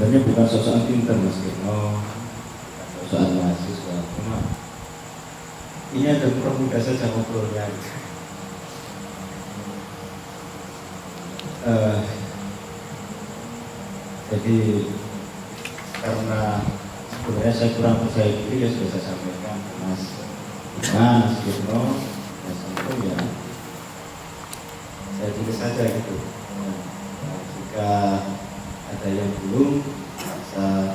sebenarnya bukan sosokan pinter Mas Kirno, sosokan mahasiswa, cuma ini ada permudah saja ngobrolnya. Jadi karena sebenarnya saya kurang percaya diri, ya sudah saya sampaikan ke Mas Kirno, Mas Kirno ya saya tulis saja gitu. Nah, jika ada yang belum bisa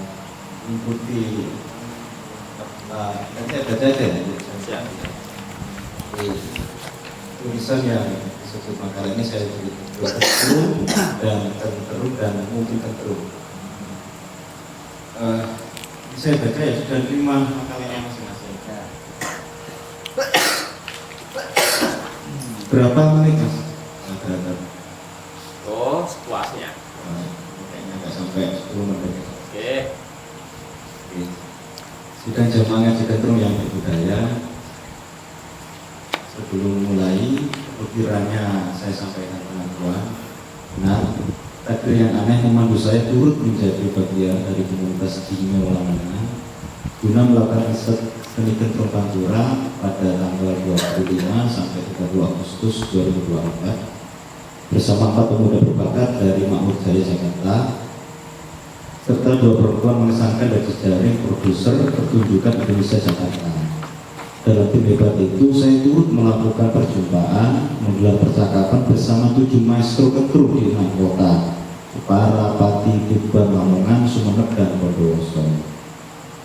mengikuti kan saya baca aja ya, tulisan yang disebut makalah ini saya tulis tenteru dan tenteru dan mungkin tenteru. Saya baca ya sudah 5 makalahnya masing-masing. Berapa menit Mas? Oh, sepuasnya. Kayaknya nggak sampai 10 menit. Oke. Sidang jamaah ngaji tenteru yang berbudaya. Sebelum mulai, pikirannya saya sampaikan pengakuan. Benar, takdir yang aneh memandu saya turut menjadi bagian dari komunitas Jinyo Lamongan guna melakukan riset seni tenteru Pantura pada tanggal 25 sampai 30 Agustus 2024 bersama 4 pemuda berbakat dari Makmur Jaya Jakarta serta 2 perempuan mengesankan dari jejaring produser pertunjukan Indonesia Jakarta. Dalam tim debat itu saya turut melakukan perjumpaan, menggelar percakapan bersama 7 maestro tenteru di 6 kota: Jepara, Pati, Tuban, Lamongan, Sumeneb, dan Bondowoso.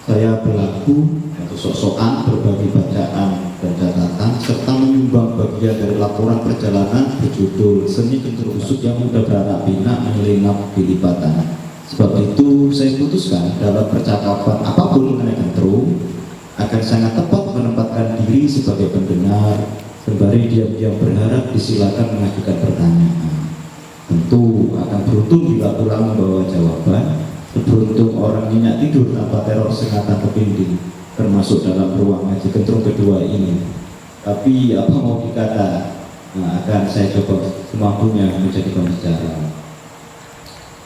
Saya berlaku atau sok-sokan berbagi bacaan dan catatan serta menyumbang bagian dari laporan perjalanan berjudul Seni Tenteru Usuk yang Muda Beranak Pinak Menyelinap di Lipatan. Sebab itu saya putuskan dalam percakapan apapun mengenai tenteru akan sangat tepat menempatkan diri sebagai pendengar sembari diam-diam berharap disilakan mengajukan pertanyaan. Tentu akan beruntung bila pulang membawa jawaban, seberuntung orang nyenyak tidur tanpa teror sengatan kepinding, termasuk dalam ruang ngaji tenteru kedua ini. Tapi apa mau dikata, akan saya coba semampunya menjadi pembicara.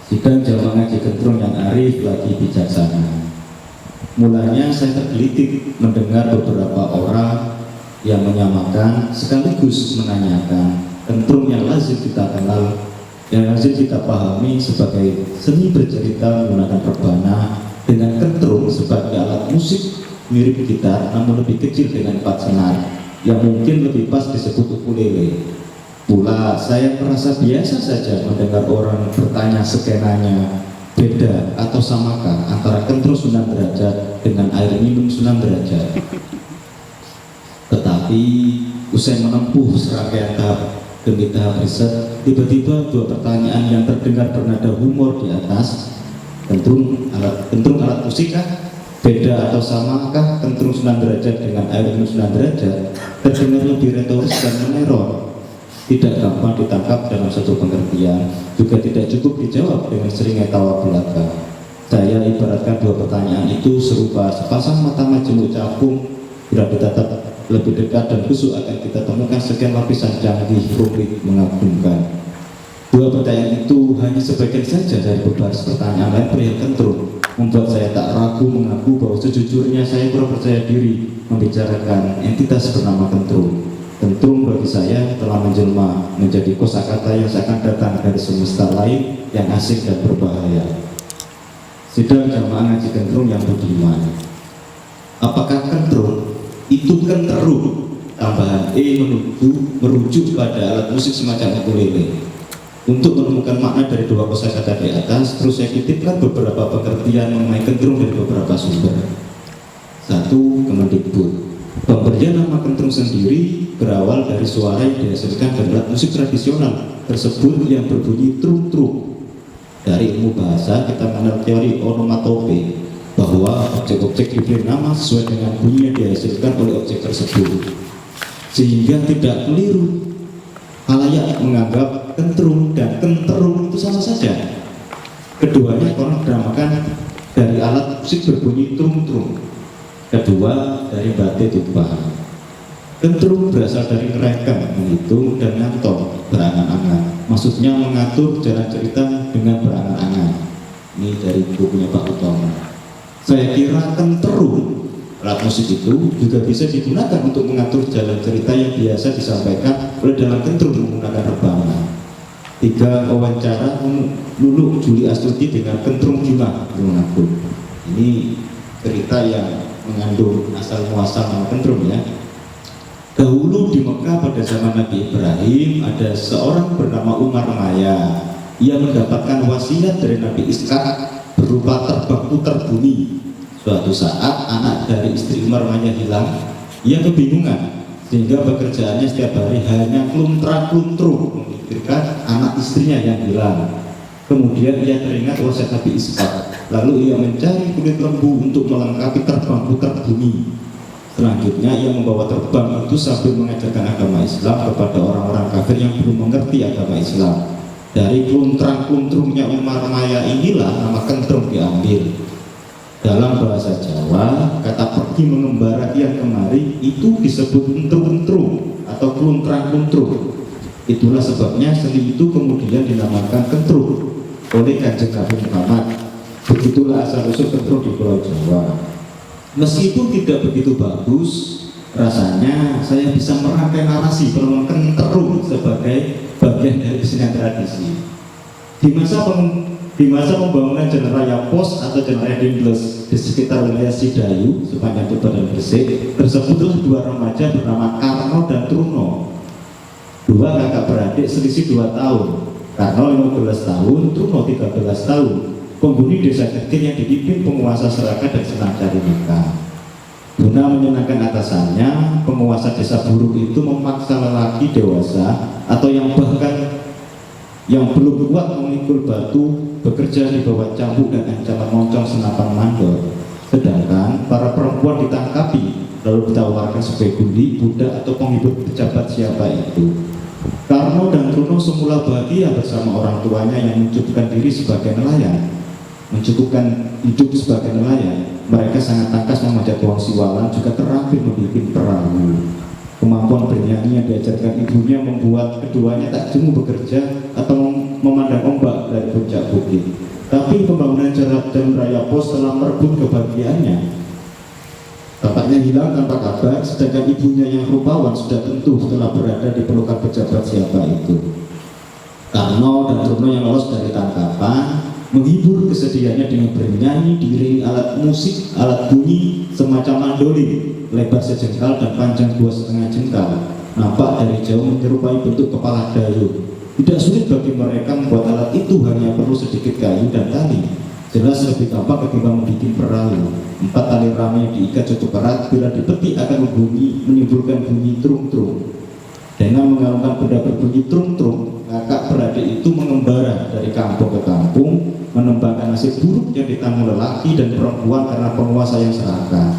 Sidang jamaah ngaji tenteru yang arif lagi bijaksana. Mulanya saya tergelitik mendengar beberapa orang yang menyamakan sekaligus menanyakan tenteru yang lazim kita kenal, yang lazim kita pahami sebagai seni bercerita menggunakan rebana dengan tenteru sebagai alat musik mirip gitar namun lebih kecil dengan 4 senar yang mungkin lebih pas disebut ukulele. Pula saya merasa biasa saja mendengar orang bertanya skenanya beda atau samakah antara tenteru Sunan Derajat dengan air minum Sunan Derajat. Tetapi usai menempuh serangkaian tahap demi tahap riset, tiba-tiba 2 pertanyaan yang terdengar bernada humor di atas, tenteru alat musik kah? Beda atau samakah tenteru Sunan Derajat dengan air minum Sunan Derajat? Terdengar lebih retoris dan meneror. Tidak gampang ditangkap dalam satu pengertian, juga tidak cukup dijawab dengan seringnya tawa belaka. Saya ibaratkan 2 pertanyaan itu serupa sepasang mata majemuk capung, bila ditatap lebih dekat dan khusus akan kita temukan sekian lapisan canggih, rumit, mengagumkan. 2 pertanyaan itu hanya sebagian saja dari beberapa pertanyaan lain perihal tenteru, membuat saya tak ragu mengaku bahwa sejujurnya saya kurang percaya diri membicarakan entitas bernama tenteru. Tenteru bagi saya telah menjelma menjadi kosakata yang seakan datang dari semesta lain yang asing dan berbahaya. Sidang jamaah ngaji tenteru yang budiman. Apakah tenteru itu kenteru tambahan merujuk pada alat musik semacam ukulele? Untuk menemukan makna dari 2 kosakata di atas, terus saya kutipkan beberapa pengertian mengenai tenteru dari beberapa sumber. 1. Kemendikbud. Pemberian nama tenteru sendiri berawal dari suara yang dihasilkan dari alat musik tradisional tersebut yang berbunyi truk-truk. Dari ilmu bahasa kita mengenal teori onomatope, bahwa objek-objek diberi nama sesuai dengan bunyi yang dihasilkan oleh objek tersebut, sehingga tidak keliru halayak menganggap tenteru dan kenteru itu sama saja. Keduanya konon dinamakan dari alat musik berbunyi trum-trum. Kedua dari bate tumpah. Tenteru berasal dari ngerengkeng, menghitung, dan ngantong, berangan-angan. Maksudnya mengatur jalan cerita dengan berangan-angan. Ini dari bukunya Pak Utomo. Saya kira kentrung, alat musik itu juga bisa digunakan untuk mengatur jalan cerita yang biasa disampaikan oleh dalang kentrung menggunakan rebahan. 3 wawancara Lulu Juli Astuti dengan kentrung Bima mengaku. Ini cerita yang mengandung asal muasal nama kentrung ya. Dahulu di Mekah pada zaman Nabi Ibrahim ada seorang bernama Umar Maya. Ia mendapatkan wasiat dari Nabi Ishak berupa terbangku terbumi. Suatu saat anak dari istri Umar Maya hilang. Ia kebingungan sehingga pekerjaannya setiap hari hanya kluntra-kluntru memikirkan anak istrinya yang hilang. Kemudian ia teringat wasiat Nabi Ishak. Lalu ia mencari kulit lembu untuk melengkapi terbangku terbumi. Selanjutnya ia membawa terbang itu sambil mengajarkan agama Islam kepada orang-orang kafir yang belum mengerti agama Islam. Dari kluntrang-kluntrungnya Umar Maya inilah nama kentrung diambil. Dalam bahasa Jawa, kata pergi mengembara kian kemari itu disebut entrung-entrung atau kluntrang-kluntrung. Itulah sebabnya seni itu kemudian dinamakan kentrung oleh Kanjeng Nabi Muhammad. Begitulah asal-usul kentrung di Pulau Jawa. Meskipun tidak begitu bagus, rasanya saya bisa merangkai narasi penemuan kentrung sebagai bagian dari kesenian tradisi. Di masa pembangunan Jalan Raya Pos atau Jalan Raya Dendles di sekitar wilayah Sidayu sepanjang Tuban dan Gresik, tersebutlah 2 remaja bernama Karno dan Truno. 2 kakak beradik selisih 2 tahun. Karno 15 tahun, Truno 13 tahun. Penghuni desa kecil yang dipimpin penguasa Serakat dan senang cari nikah. Guna menyenangkan atasannya, penguasa desa buruk itu memaksa lelaki dewasa atau yang bahkan yang belum kuat memikul batu bekerja di bawah cambuk dan ancaman moncong senapan mandor. Sedangkan para perempuan ditangkapi lalu ditawarkan sebagai guli, budak atau penghibur pejabat siapa itu. Karno dan Truno semula bahagia bersama orang tuanya yang mencukupkan diri sebagai nelayan. Mencukupkan hidup sebagai nelayan, mereka sangat tangkas memanjat pohon siwalan, juga terampil membuat perahu. Kemampuan bernyanyi yang diajarkan ibunya membuat keduanya tak jemu bekerja atau memandang ombak dari puncak bukit. Tapi pembangunan jalan raya Pos telah merebut kebahagiaannya. Bapaknya hilang tanpa kabar, sedangkan ibunya yang rupawan sudah tentu setelah berada di pelukan pejabat siapa itu. Karno dan Truno yang lolos dari tangkapan menghibur kesedihannya dengan bernyanyi diiringi alat musik, alat bunyi semacam mandolin, lebar sejengkal dan panjang 2,5 jengkal. Nampak dari jauh menyerupai bentuk kepala dayung. Tidak sulit bagi mereka membuat alat itu, hanya perlu sedikit kayu dan tali. Jelas lebih gampang ketimbang membuat perahu. 4 tali rame yang diikat cukup erat, bila dipetik akan menimbulkan bunyi trung-trung. Dengan mengalungkan benda berbunyi trung-trung, kakak beradik itu mengembara dari kampung ke kampung, menembangkan nasib buruk yang ditanggung lelaki dan perempuan karena penguasa yang serakah.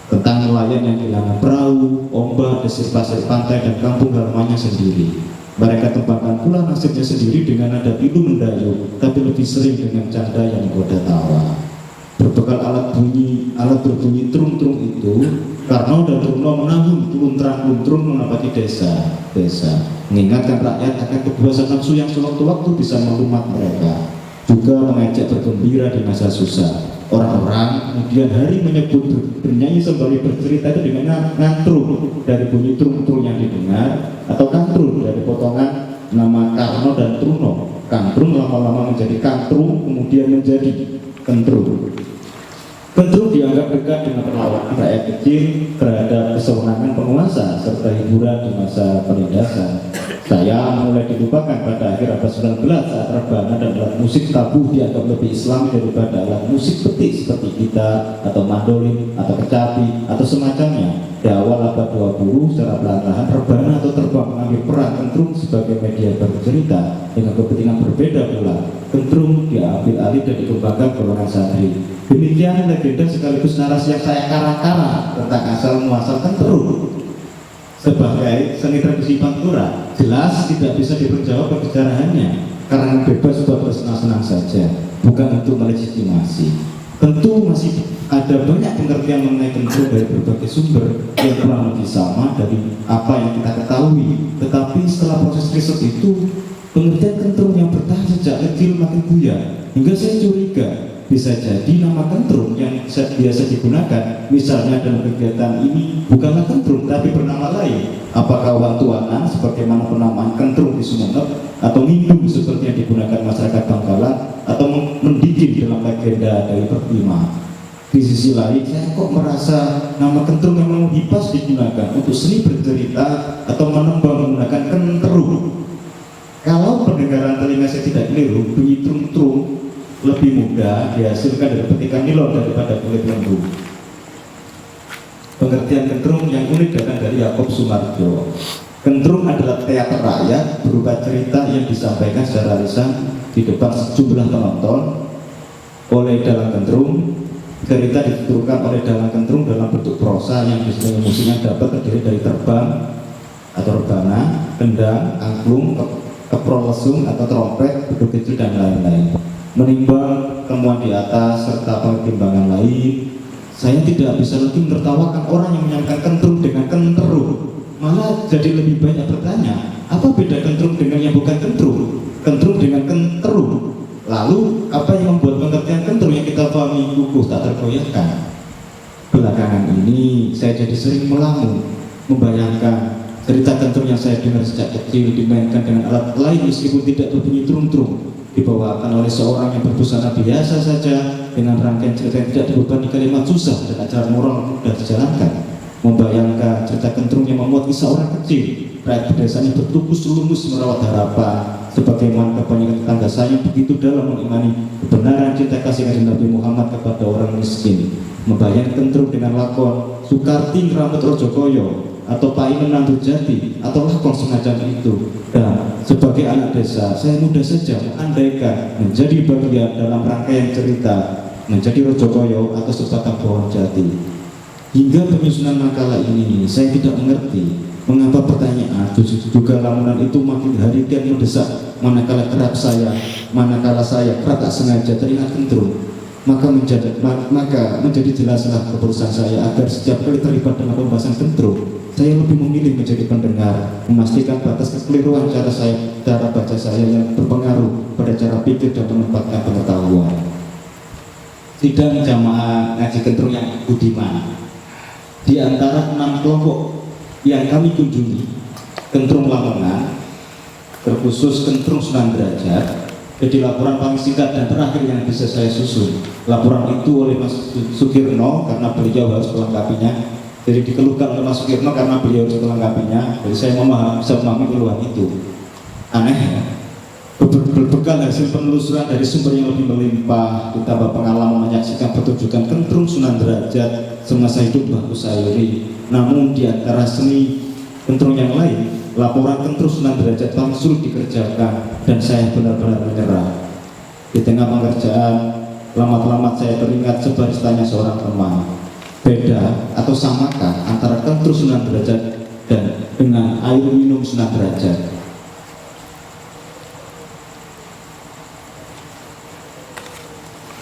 Tentang nelayan yang kehilangan perahu, ombak, desir pasir pantai, dan kampung halamannya sendiri. Mereka tembangkan pula nasibnya sendiri dengan nada pilu mendayung, tapi lebih sering dengan canda yang menggoda tawa. Berbekal alat berbunyi trung-trung itu, Karno dan Truno menanggung kluntrang-kluntrung menapaki desa, mengingatkan rakyat akan kebiasaan nafsu yang sewaktu-waktu bisa melumat mereka, juga mengajak bergembira di masa susah. Orang-orang kemudian hari menyebut bernyanyi sembari bercerita itu dengan ngantrung dari bunyi trung-trung yang didengar, atau kantrung dari potongan nama Karno dan Truno. Kantrung lama-lama menjadi kantrung, kemudian menjadi kentrung. Kentrung dianggap dekat dengan perlawanan rakyat kecil terhadap kesewenangan penguasa serta hiburan di masa penindasan. Saya mulai dilupakan pada akhir abad 19 saat rebana dan alat musik tabuh dianggap lebih Islam daripada alat musik petik seperti gitar atau mandolin atau kecapi atau semacamnya. Di awal abad 20 secara perlahan rebana atau terbang mengambil peran kentrung sebagai media bercerita dengan kepentingan berbeda pula. Kentrung diambil alih dan dikembangkan golongan santri. Demikian legenda sekaligus narasi yang saya karang-karang tentang asal muasal kentrung sebagai seni tradisi Pantura. Jelas tidak bisa diperjawab pembicaraannya karena bebas buat bersenang-senang saja, bukan untuk melegitimasi. Tentu masih ada banyak pengertian mengenai kentrung dari berbagai sumber yang kurang lebih sama dari apa yang kita ketahui. Tetapi setelah proses riset itu, Pengertian kentrung yang bertahan sejak kecil makin buyar, hingga saya curiga bisa jadi nama kentrung yang biasa digunakan misalnya dalam kegiatan ini bukanlah kentrung tapi bernama lain. Apakah wantuanan sebagaimana penamaan kentrung di Sumeneb, atau mindung seperti yang digunakan masyarakat Bangkalan, atau mendiding dalam legenda dari Pertima. Di sisi lain, saya kok merasa nama kentrung memang lebih pas digunakan untuk seni bercerita atau menembang menggunakan kentrung. Kalau pendengaran telinga saya tidak keliru, bunyi trung-trung lebih mudah dihasilkan dari petikan nilon daripada kulit lembu. Pengertian kentrung yang unik datang dari Yakob Sumarjo. Kentrung adalah teater rakyat berupa cerita yang disampaikan secara lisan di depan sejumlah penonton oleh dalang kentrung. Cerita dituturkan oleh dalang kentrung dalam bentuk prosa yang diselingi musiknya dapat terdiri dari terbang atau rebana, kendang, angklung, keprol lesung atau trompet, beduk kecil dan lain-lain. Menimbang temuan di atas serta pertimbangan lain, saya tidak bisa lagi menertawakan orang yang menyamakan kentrung dengan kenterung. Malah jadi lebih banyak bertanya, apa beda kentrung dengan yang bukan kentrung? Kentrung dengan kenterung. Lalu, apa yang membuat pengertian kentrung yang kita pahami kukuh tak tergoyahkan? Belakangan ini, saya jadi sering melamun, membayangkan cerita kentrung yang saya dengar sejak kecil dimainkan dengan alat lain meskipun tidak berbunyi trung-trung, dibawakan oleh seorang yang berbusana biasa saja dengan rangkaian cerita yang tidak dibebani kalimat susah dan ajaran moral mudah dijalankan. Membayangkan cerita kentrung yang memuat kisah orang kecil, rakyat pedesaan yang bertukus lumus merawat harapan, sebagaimana kebanyakan tetangga saya begitu dalam mengimani kebenaran cinta kasih Nabi Muhammad kepada orang miskin. Membayangkan kentrung dengan lakon Sukarti Ngeramut Rojokoyo atau Paimen Nandur Jati atau lakon semacam itu. Dan sebagai anak desa, saya mudah saja mengandaikan menjadi bagian dalam rangkaian cerita menjadi Rojokoyo atau sebatang pohon jati. Hingga penyusunan makalah ini, saya tidak mengerti mengapa pertanyaan juga lamunan itu makin hari kian mendesak. Manakala saya kerap tak sengaja teringat kentrung, maka menjadi jelaslah keputusan saya agar setiap kali terlibat dalam pembahasan kentrung, saya lebih memilih menjadi pendengar, memastikan batas kekeliruan cara baca saya yang berpengaruh pada cara pikir dan menempatkan pengetahuan. Sidang jamaah ngaji kentrung yang budiman. Di antara 6 kelompok yang kami kunjungi, kentrung Lamongan, terkhusus kentrung Sunan Derajat. Jadi laporan paling singkat dan terakhir yang bisa saya susun, laporan itu oleh Mas Sukirno karena beliau harus melengkapinya. Jadi dikeluhkan oleh Mas Sukirno karena beliau harus melengkapinya. Jadi saya bisa memahami keluhan itu. Aneh ya? Berbekal hasil penelusuran dari sumber yang lebih melimpah, ditambah pengalaman menyaksikan pertunjukan kentrung Sunan Derajat semasa hidup Mbah Kusairi. Namun di antara seni kentrung yang lain, laporan kentrung Sunan Derajat paling sulit dikerjakan dan saya benar-benar menyerah. Di tengah pengerjaan, lama-lama saya teringat sebaris tanya seorang teman, beda atau samakah antara kentrung Sunan Derajat dan dengan air minum Sunan Derajat?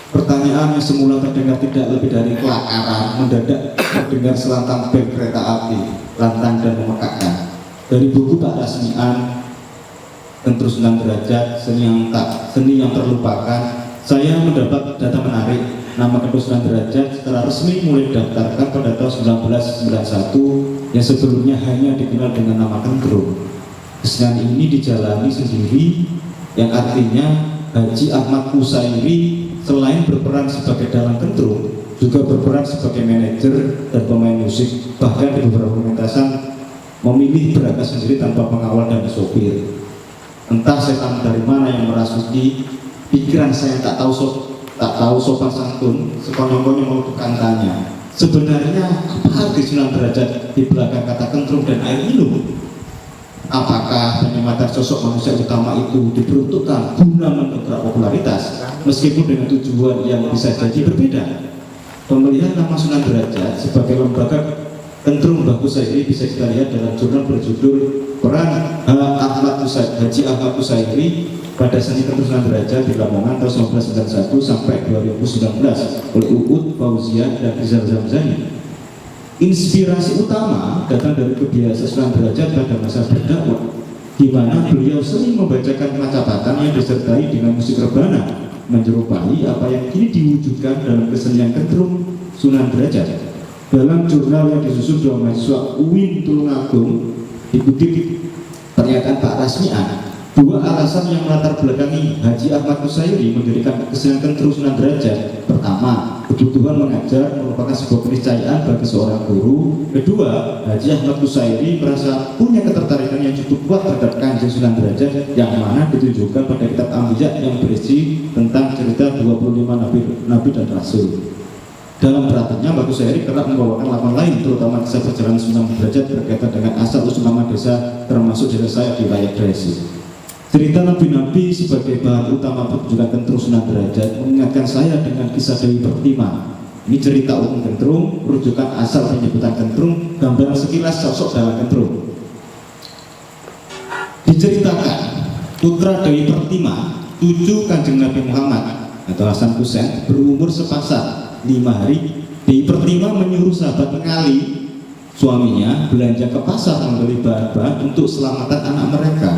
Pertanyaan yang semula terdengar tidak lebih dari kelakaran mendadak mendengar selantang bel kereta api, lantang dan memekakkan. Dari buku tak resmian kentrung Sunan Derajat, seni yang terlupakan, saya mendapat data menarik. Nama kentrung Sunan Derajat setelah resmi mulai didaftarkan pada tahun 1991 yang sebelumnya hanya dikenal dengan nama kentrung. Kesenian ini dijalani sendiri, yang artinya Haji Ahmad Kusairi selain berperan sebagai dalang kentrung, juga berperan sebagai manajer dan pemain musik. Bahkan di beberapa pementasan memilih berangkat sendiri tanpa pengawal dan sopir. Entah setan dari mana yang merasuki pikiran saya, tak tahu sopan santun, sekonyong-konyong melakukan tanya, sebenarnya apa arti Sunan Derajat di belakang kata kentrung dan air minum? Apakah penyematan sosok manusia utama itu diperuntukkan guna mendongkrak popularitas, meskipun dengan tujuan yang bisa jadi berbeda? Pemilihan nama Sunan Derajat sebagai lembaga kentrung Mbah Kusairi bisa kita lihat dalam jurnal berjudul Peran Haji Ahmad Kusairi pada seni kentrung Sunan Derajat di Lamongan tahun 1991 sampai 2019 oleh Uud Fauzia dan Rizal Zamzani. Inspirasi utama datang dari kebiasaan Sunan Derajat pada masa berdakwah. di mana beliau sering membacakan macabatan yang disertai dengan musik rebana, menyerupai apa yang kini diwujudkan dalam kesenian kentrung Sunan Derajat. Dalam jurnal yang disusun oleh mahasiswa UIN Tulungagung dikutip pernyataan Pak Rasmian, dua alasan yang melatar belakangi Haji Ahmad Kusairi mendirikan kesenian kentrung Sunan Derajat. Pertama, kebutuhan mengajar merupakan sebuah keniscayaan bagi seorang guru. Kedua, Haji Ahmad Kusairi merasa punya ketertarikan yang cukup kuat terhadap Kanjeng Sunan Derajat, yang mana ditunjukkan pada kitab Ambiya yang berisi tentang cerita 25 nabi dan rasul. Dalam praktiknya, Mbak Kusairi kerap membawakan lapan lain, terutama kisah perjalanan Sunan Derajat berkaitan dengan asal usul nama desa, termasuk desa saya di wilayah Gresik. Cerita nabi-nabi sebagai bahan utama pertunjukan kentrung Sunan Derajat mengingatkan saya dengan kisah Dewi Pertima. Ini cerita umum kentrung, rujukan asal penyebutan kentrung, gambaran sekilas sosok dalam kentrung. Diceritakan, putra Dewi Pertima, cucu Kanjeng Nabi Muhammad atau Hasan Husain, berumur sepasang 5 hari. Dewi Pertima menyuruh sahabat mengali suaminya belanja ke pasar membeli bahan-bahan untuk selamatan anak mereka.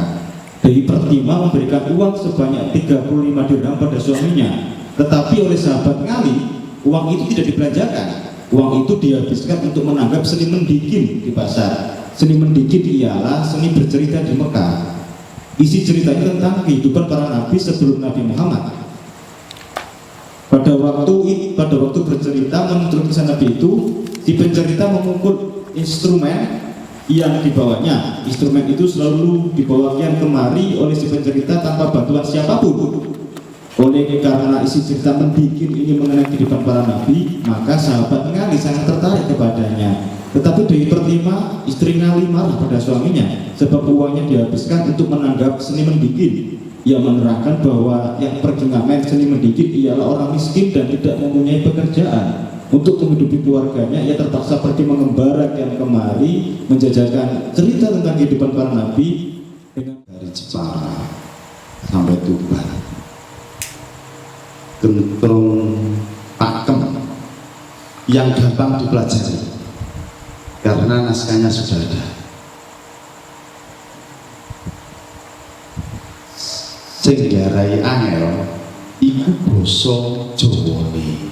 Dewi Pertima memberikan uang sebanyak 35 dirham pada suaminya, tetapi oleh sahabat ngali, uang itu tidak dibelanjakan. Uang itu dihabiskan untuk menanggap seni mendikin di pasar. Seni mendikin ialah seni bercerita di Mekah. Isi ceritanya tentang kehidupan para nabi sebelum Nabi Muhammad. Pada waktu bercerita menurut kisah Nabi itu, si pencerita memukul instrumen yang dibawanya. Instrumen itu selalu dibawa kian kemari oleh si pencerita tanpa bantuan siapapun. Oleh karena isi cerita mendikin ini mengenai kehidupan para nabi, maka sahabat ngali sangat tertarik kepadanya. Tetapi Dewi Pertima, istri ngali, marah pada suaminya sebab uangnya dihabiskan untuk menanggap seni mendikin. Ia menerangkan bahwa yang pergi ngamen seni mendikin ialah orang miskin dan tidak mempunyai pekerjaan. Untuk menghidupi keluarganya, ia terpaksa pergi mengembara kian kemari, menjajakan cerita tentang kehidupan para nabi dari Jepara sampai Tuban. Kentrung pakem yang gampang dipelajari karena naskahnya sudah ada. Sing diarai angel iku basa Jawane.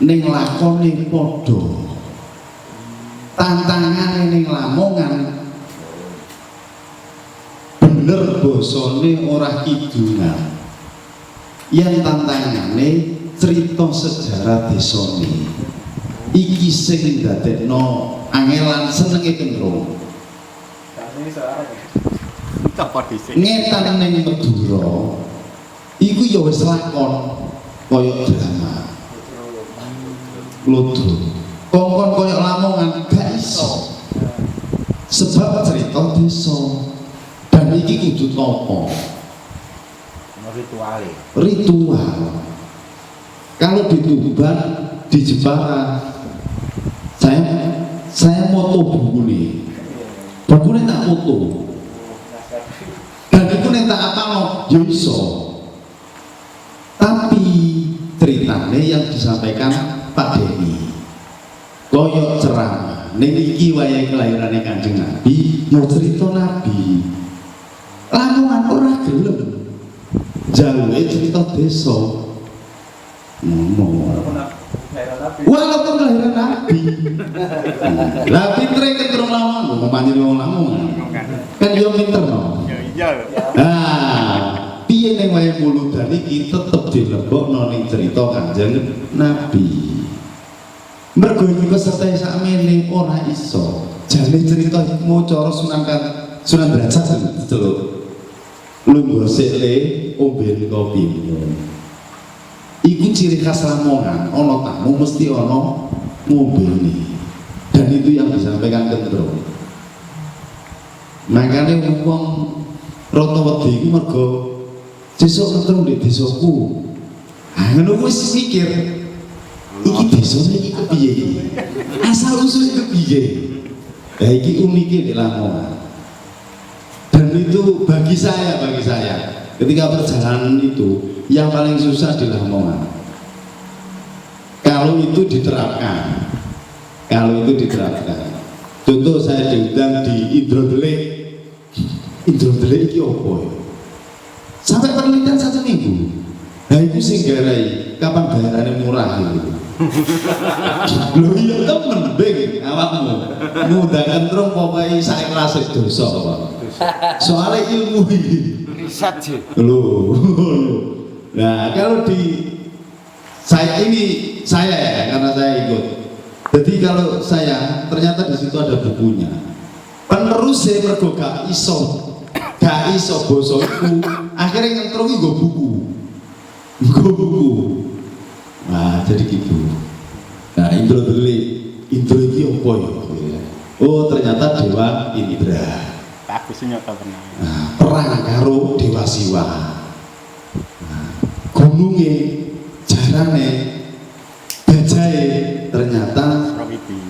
Ning lakone padha, tantangane ning Lamongan bener basane ora kidungan. Yen tantangane cerita sejarah desane. Iki sing ndadekno angelan senenge kentrung. Ngetan ning Madura iku ya wis lakon kaya drama. Ludu kongkon koyok Lamongan gak iso sebab cerita desa dan iki kudu topo ritual. Kalau di Tuban, di Jepara saya moto bukune tak moto dan itu tak apa no ya iso, tapi ceritanya yang disampaikan Pak Deni koyok ceramah niki wayahe kelahirane Kanjeng Nabi ya cerita Nabi. Lamongan ora gelem jaluke cerita desa ngomong walaupun kelahiran Nabi. Lah pintere kentrung Lamongan kok pancen wong Lamongan kan yo pinter no. Nah piye ning wayahe muludan iki tetep dilebokno ning cerita Kanjeng Nabi. Mergo iki peserta sakmene ora iso jane cerita mau cara Sunan Derajat celuk lungguh sikle omben kopimu. Iku ciri khas Lamongan, ana tamu mesti ana ngombene. Dan itu yang disampaikan kentrung. Makanya wong rata wedi iku mergo sesuk kentrung di desaku. Ah ngono wis mikir iki desane iki kepiye iki? Asal usul iki kepiye? Lah iki unike di Lamongan. Dan itu bagi saya ketika perjalanan itu yang paling susah di Lamongan. Kalau itu diterapkan. Contoh saya diundang di Indrodelik indra delik iki apa ya? Sampai penelitian 1 minggu. Nah itu sing garai kapan bayarannya murah gitu. Lho iya temen beng awakmu ngundang kentrung pokoknya saikhlas dosa apa. Soalnya ilmu ini riset sih. Loh. Nah kalau di saya ya karena saya ikut. Jadi kalau saya ternyata di situ ada bukunya. Penerus saya mergo gak iso boso iku akhirnya ngentrung nggo buku. Nah jadi gitu. Nah indra delik indra iki apa ya? Oh ternyata dewa Indra. Bagus nyata pernah. Nah, perang karo dewa Siwa. Nah, gununge jarane gajahe ternyata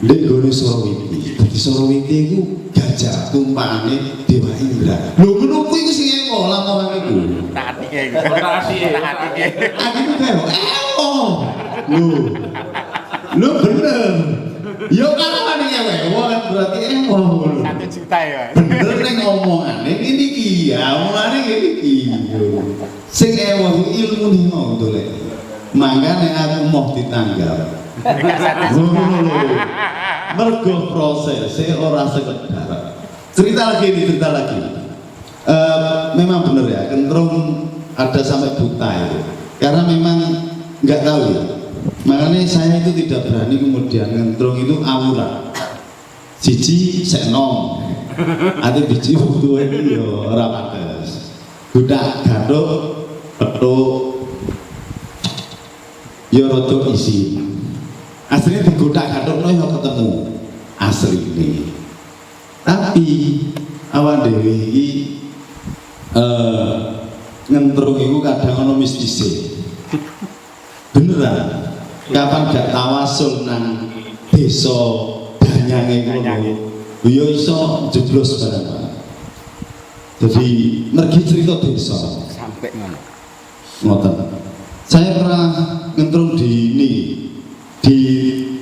ndek gone Surawiti. Dadi Surawiti iku gajah tumpangane dewa Indra. Lho ngono kuwi iku sing emo lamongan iku. Tak atike. Aku karo emo. Lho bener. Yo kan ana ngewewo kan berarti emo. 1 juta ya. Bener ning omongane ngene iki ya, omongane ngene iki. Sing emo ilmu ning mau dolek. Mangkane aku mau ditanggap. Mergo prosesnya ora sekedar. Cerita lagi. Memang bener ya, kentrung ada sampai buta itu. Karena memang nggak tahu ya. Makanya saya itu tidak berani kemudian kentrung itu awuran. Siji senom. Ati biji butuh ini yo ora pantes. Budak gaduk petuk yo rada isi. Aslinya digodak gaduk yo ketemu asli ini. Tapi awak dhewe iki ngentrung iku kadang ono mistise. Beneran. Kapan gak tawasul nang desa Danyange ngono. Ya iso jeblos barang. Jadi mergi cerita desa Sampai ngono. ngoten. Saya pernah ngentrung di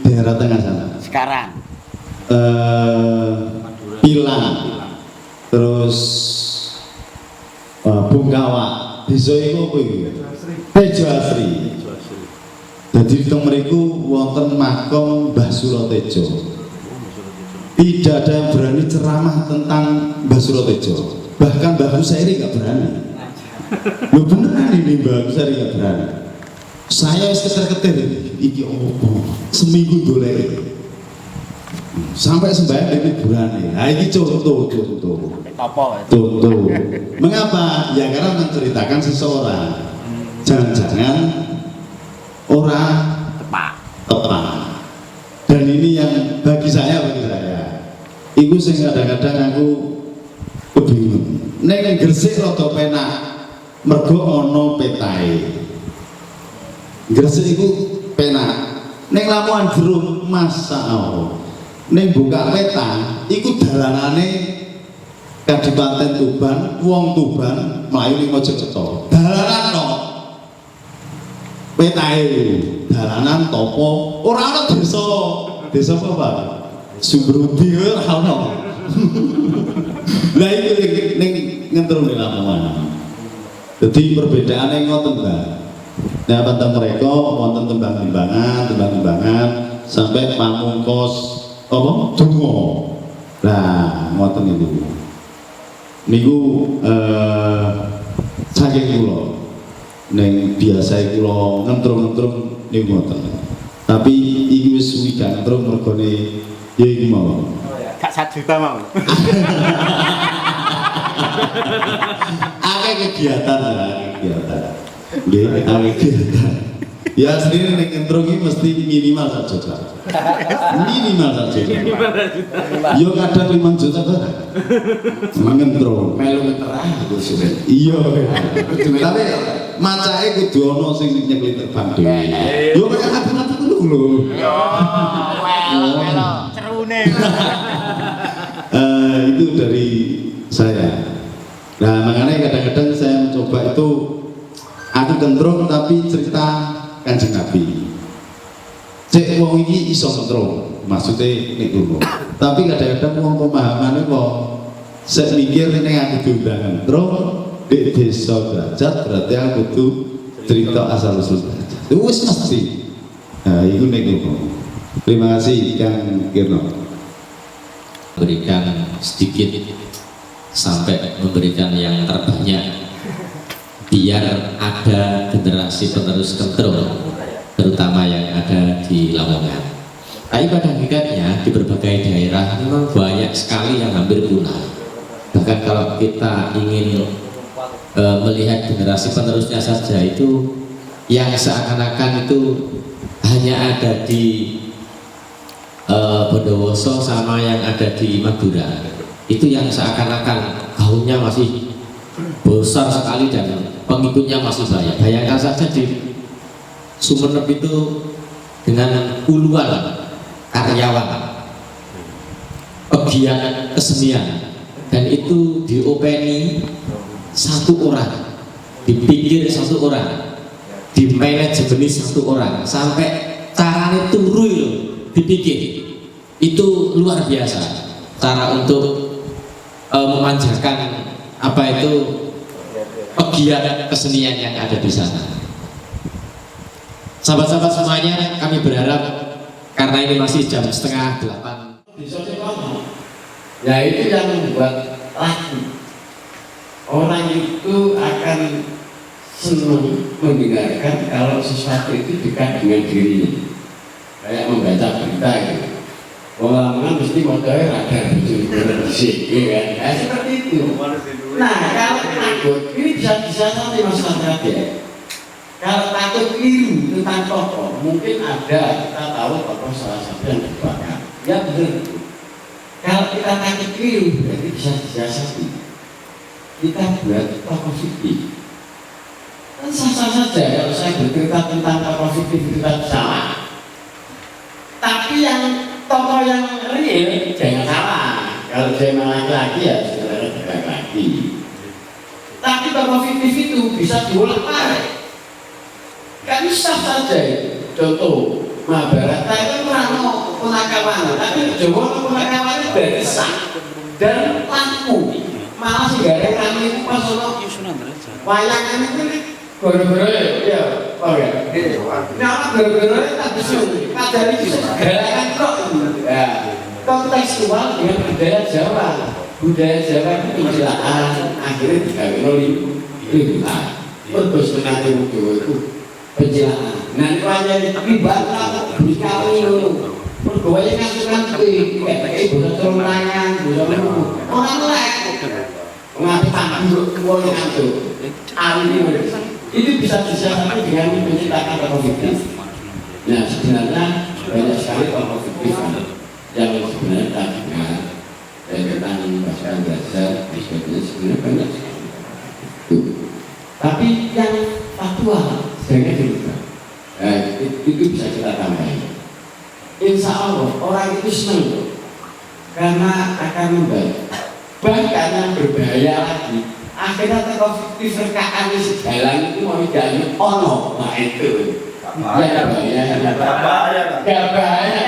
daerah tengah sana. Sekarang Pilang. Terus Bungkawa. Desa iku apa iki? Tejo Asri. Jadi di mriku wonten makom Mbah Surotejo. Tidak ada yang berani ceramah tentang Mbah Surotejo. Bahkan Mbah Kusairi nggak berani. Lo beneran ini Mbah Kusairi nggak berani. Saya keter-keter iki opo seminggu golek. Sampai sembahyang di kuburan. Nah ini contoh. Contoh. Mengapa? Ya karena menceritakan seseorang. Jangan-jangan orang tepat. Dan ini yang bagi saya itu sing kadang-kadang aku kebingungan. Nek Gresik rada penak mergo ana petahe. Gresik iku penak. Ning Lamongan Jeruk masyaallah. Ning buka peta iku dalanane Kadipaten Tuban, wong Tuban mlayu ning Mojokerto. Dalanan no. Petahe dalanan topo ora ana desa apa Pak? Sumberudi ora ana. Lah iki ning ngentrung ning Lamongan. Dadi perbedaane ngoten, Mbak. Nah, tentang mereka wonten tembang-tembangan sampai pamungkos apa? Donga. Nah, ngoten niku. Niku saking kula ning biasa kula ngentrung-ngentrung niku ngoten. Tapi iki wis suwi gak ngentrung mergone ya iki mau. Gak 1 juta mau. Akeh kegiatan. Nggih, akeh kegiatan. Ya asline nek ngentrung iki mesti minimal 1 juta. Minimal 1 juta. Yo kadang 5 juta barang. Mengentrung, melu ngeterah Gus. Iya. Tapi macake kudu ana sing nyekli terbang dhewe. Yo kaya hati-hati kudu lho. Yo, well, cerune. Itu dari saya. Nah, makanya kadang-kadang saya mencoba itu aku gentrung tapi cerita Kanjeng Nabi. Cek wong iki iso gentrung, maksudnya nek ngono. Tapi kadang-kadang wong pemahamane kok saya mikir ini aku diundangan terus di desa derajat berarti aku tuh cerita asal usul derajat itu wis mesti. Nah itu nego. Terima kasih Kang Kirno. Berikan sedikit sampai memberikan yang terbanyak biar ada generasi penerus kentrung terutama yang ada di Lamongan. Tapi pada hakikatnya di berbagai daerah memang banyak sekali yang hampir punah. Bahkan kalau kita ingin melihat generasi penerusnya saja itu yang seakan-akan itu hanya ada di Bondowoso sama yang ada di Madura, itu yang seakan-akan gaungnya masih besar sekali dan pengikutnya masih banyak. Bayangkan saja di Sumeneb itu dengan puluhan karyawan pegiat kesenian dan itu diopeni satu orang, dipikir satu orang, di manajemen satu orang, sampai caranya turu loh dipikir. Itu luar biasa cara untuk memanjakan apa itu pegiat kesenian yang ada di sana. Sahabat-sahabat semuanya, kami berharap karena ini masih jam 7:30. Ya itu yang membuat lagu. Orang itu akan senang mendengarkan kalau sesuatu itu dekat dengan dirinya. Kayak membaca berita gitu. Lamongan mesti modalnya ada bersih, kan? Seperti itu. Nah, kalau takut ini bisa nanti masyarakat ya. Kalau takut keliru tentang tokoh, mungkin ada kita tahu tokoh salah satu yang dibakar. Ya benar. Kalau kita takut keliru, berarti bisa disiasati. Kita buat tokoh fiktif. Kan sah-sah saja kalau saya bercerita tentang tokoh fiktif kita salah. Tapi yang tokoh yang real jangan salah. Kalau saya laki-laki ya sebenarnya tidak laki. Tapi tokoh fiktif itu bisa diulang-alik. Kan sah saja itu. Contoh Mahabharata itu Rano punakawan, tapi Jawa punakawan dari sah dan laku. Malah segala kami itu pas ono wayangan itu gara-gara ya, oh ya. Nah, gara-gara tak bisa. Padahal itu segala kok. Ya, kontekstual dengan budaya Jawa. Budaya Jawa itu penjelaan akhirnya digawe liputan. Terus menanti Jawa itu penjelaan. Nah, itu hanya dibantah dikali dulu. Pergawanya kasukan itu kayak bukan terulangan, bukan orang lain. Mengatakan dulu semua yang itu, itu bisa disiasati dengan menciptakan tokoh fiktif. Nah, sebenarnya banyak sekali tokoh fiktif yang sebenarnya tadi dan tentang bahasa belajar, sebenarnya banyak sekali. Tapi yang faktual sebenarnya dirubah. Itu bisa kita tambahin. Insya Allah orang itu senang karena akan membaik. Bahkan yang berbahaya lagi, akhirnya tokoh fiktif rekaan sejalan itu mau dijamin ono. Nah itu ya bahaya. Gak bahaya.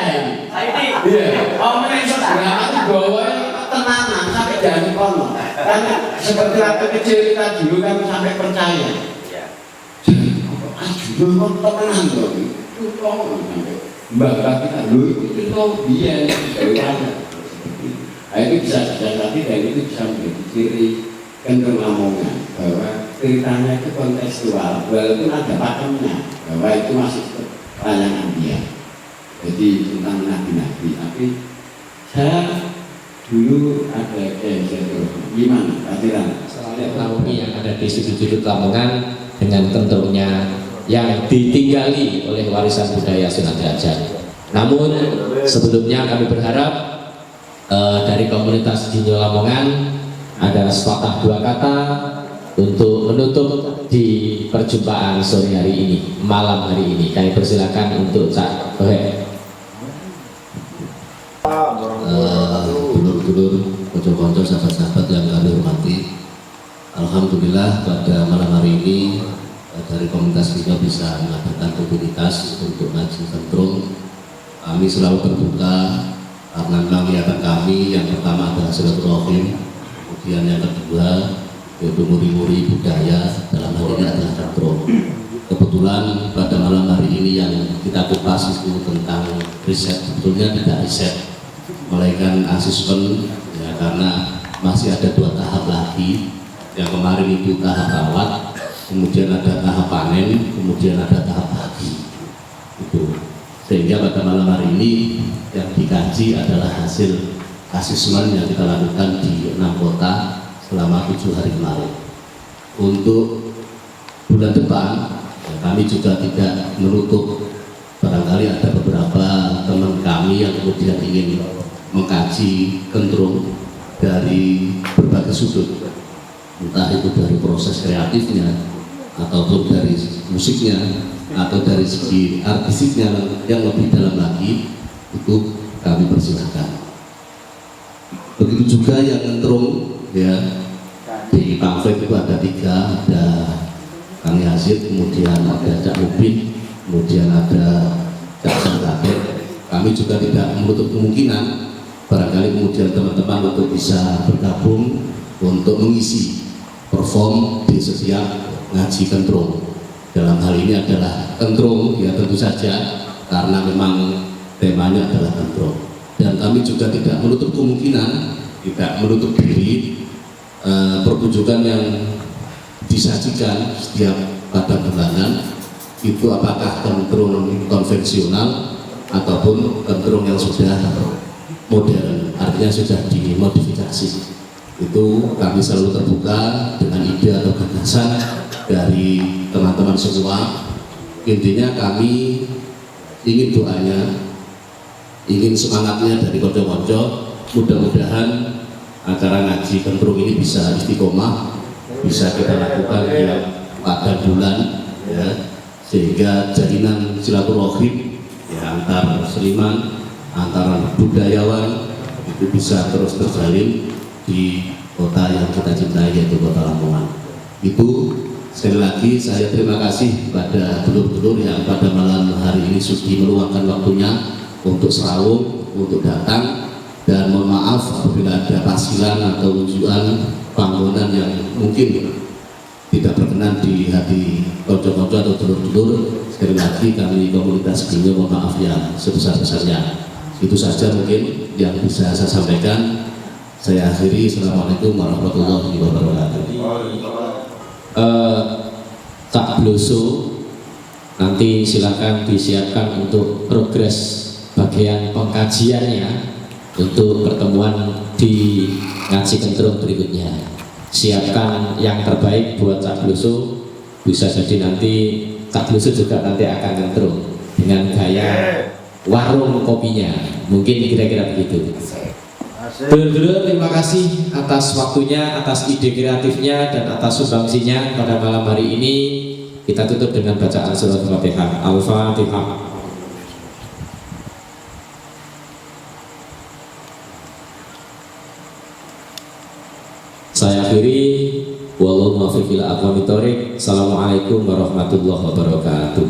Iya. Om yang sebenarnya itu bawa tenanan sampai jamin ono. Karena seperti waktu kecil kita dulu kan sampai percaya. Aduh, kok tenanan loh. Itu ono sampai mbak kita dulu itu tahu dia dari mana. Nah, itu bisa didapati dan itu bisa menjadi ciri kentrung Lamongan bahwa ceritanya itu kontekstual walaupun ada pakemnya bahwa itu masih layangan dia. Jadi tentang nabi-nabi. Tapi saya dulu ada gimana Katiran? Naomi yang ada di sudut-sudut Lamongan dengan kentrungnya yang ditinggali oleh warisan budaya Sunan Derajat. Namun sebelumnya kami berharap dari komunitas Dinyo Lamongan ada sepatah dua kata untuk menutup di perjumpaan sore hari ini, malam hari ini. Kami persilakan untuk Cak Bohe. Dulur-dulur, konco-konco, sahabat-sahabat yang kami hormati, alhamdulillah pada malam hari ini dari komunitas kita bisa mengadakan rutinitas untuk ngaji kentrung. Kami selalu berbuka karena memang niatan kami yang pertama adalah silaturahim, kemudian yang kedua yaitu muri-muri budaya, dalam hal ini adalah Kentrung. Kebetulan pada malam hari ini yang kita kupas itu tentang riset, sebetulnya tidak riset, melainkan asesmen ya, karena masih ada 2 tahap lagi. Yang kemarin itu tahap rawat, kemudian ada tahap panen, kemudian ada tahap pagi. Itu sehingga pada malam hari ini yang dikaji adalah hasil asesmen yang kita lakukan di 6 kota selama 7 hari kemarin. Untuk bulan depan ya, kami juga tidak menutup, barangkali ada beberapa teman kami yang kemudian ingin mengkaji Kentrung dari berbagai sudut, entah itu dari proses kreatifnya ataupun dari musiknya atau dari segi artistiknya yang lebih dalam lagi, itu kami persilahkan. Begitu juga yang Kentrung ya, di pamflet itu ada 3, ada Kang Yazid, kemudian ada Cak Ubin, kemudian ada Cak Sangkaber. Kami juga tidak menutup kemungkinan barangkali kemudian teman-teman untuk bisa bergabung untuk mengisi perform di setiap ngaji Kentrung. Dalam hal ini adalah Kentrung ya, tentu saja karena memang temanya adalah Kentrung. Dan kami juga tidak menutup kemungkinan, tidak menutup diri pertunjukan yang disajikan setiap pada bulanan itu apakah Kentrung konvensional ataupun Kentrung yang sudah modern, artinya sudah dimodifikasi. Itu kami selalu terbuka dengan ide atau gagasan dari teman-teman semua. Intinya kami ingin doanya, ingin semangatnya dari konco-konco, mudah-mudahan acara ngaji Kentrung ini bisa istiqomah, bisa kita lakukan pada bulan ya, sehingga jalinan silaturahim ya, antar seniman, antara budayawan itu bisa terus terjalin di kota yang kita cintai, yaitu Kota Lamongan. Itu sekali lagi saya terima kasih pada dulur-dulur yang pada malam hari ini sudah meluangkan waktunya untuk serawung, untuk datang. Dan mohon maaf apabila ada pasilan atau unjukan panggonan yang mungkin tidak berkenan di hati konco-konco atau dulur-dulur. Sekali lagi kami komunitas Ginyo mohon maaf yang sebesar-besarnya. Itu saja mungkin yang bisa saya sampaikan. Saya akhiri. Assalamualaikum warahmatullahi wabarakatuh. Cak Bloso nanti silakan disiapkan untuk progres bagian pengkajiannya untuk pertemuan di ngaji Kentrung berikutnya. Siapkan yang terbaik buat Cak Bloso. Bisa jadi nanti Cak Bloso juga nanti akan Kentrung dengan gaya warung kopinya, mungkin kira-kira begitu. Dulur-dulur, terima kasih atas waktunya, atas ide kreatifnya dan atas sumbangsinya pada malam hari ini. Kita tutup dengan bacaan surat Al-Fatihah. Al-Fatihah. Saya akhiri. Wallahu muwaffiq ila aqwamit thoriq. Assalamualaikum warahmatullahi wabarakatuh.